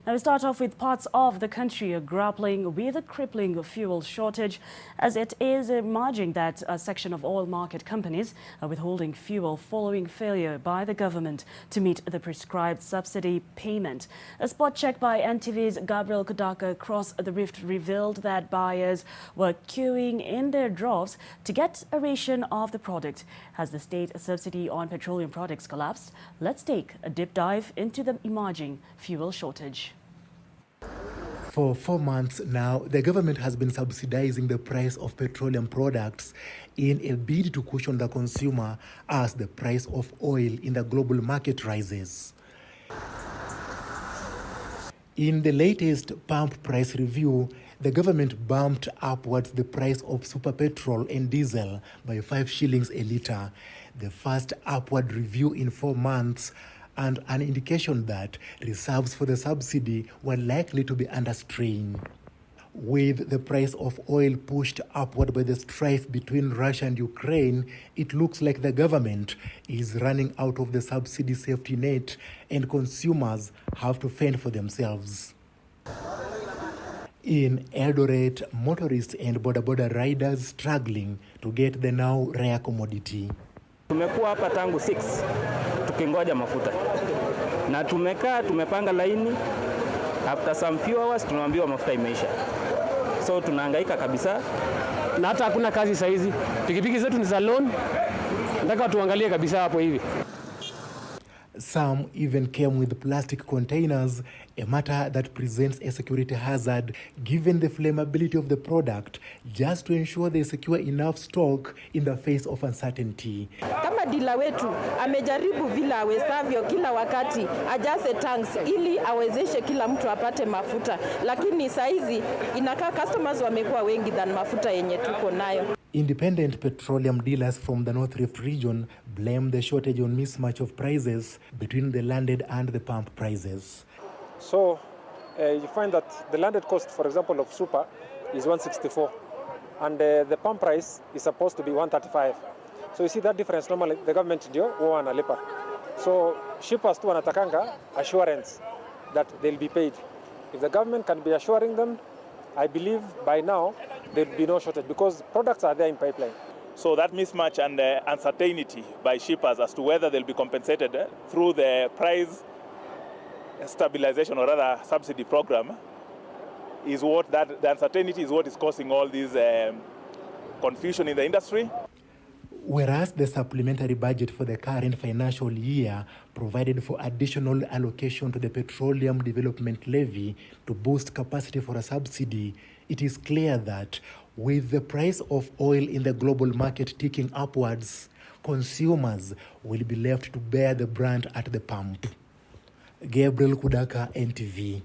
Now we start off with parts of the country are grappling with a crippling fuel shortage, as it is emerging that a section of oil market companies are withholding fuel following failure by the government to meet the prescribed subsidy payment. A spot check by NTV's Gabriel Kudaka across the rift revealed that buyers were queuing in their droves to get a ration of the product. Has the state subsidy on petroleum products collapsed? Let's take a deep dive into the emerging fuel shortage. For 4 months now, the government has been subsidizing the price of petroleum products in a bid to cushion the consumer as the price of oil in the global market rises. In the latest pump price review, the government bumped upwards the price of super petrol and diesel by 5 shillings a litre, the first upward review in 4 months, and an indication that reserves for the subsidy were likely to be under strain. With the price of oil pushed upward by the strife between Russia and Ukraine, it looks like the government is running out of the subsidy safety net and consumers have to fend for themselves. In Eldoret, motorists and boda riders struggling to get the now rare commodity. Tumekuwa hapa tangu 6 tukingoja mafuta na tumepanga laini. After some few hours tunaambiwa mafuta imeisha, so tunahangaika kabisa na hata hakuna kazi saa hizi. Pikipiki zetu ni za loan, nataka tuangalie kabisa hapo hivi. Some even came with plastic containers, a matter that presents a security hazard given the flammability of the product, just to ensure they secure enough stock in the face of uncertainty. Kama dila wetu amejaribu vile awezavyo kila wakati ajaze tanks ili awezeshe kila mtu apate mafuta, lakini saizi inakaa customers wamekuwa wengi than mafuta yenye tuko nayo. Independent petroleum dealers from the North Rift region blame the shortage on mismatch of prices between the landed and the pump prices. So you find that the landed cost, for example, of super is 164, and the pump price is supposed to be 135. So you see that difference. Normally the government ndio huwa wanalipa. So shippers tu wanatakanga assurance that they'll be paid. If the government can be assuring them, I believe by now there'll be no shortage because products are there in pipeline. So that mismatch and uncertainty by shippers as to whether they'll be compensated through the price stabilization or rather subsidy program is what the uncertainty is what is causing all this confusion in the industry. Whereas the supplementary budget for the current financial year provided for additional allocation to the Petroleum Development Levy to boost capacity for a subsidy, it is clear that with the price of oil in the global market ticking upwards, consumers will be left to bear the brunt at the pump. Gabriel Kudaka, NTV.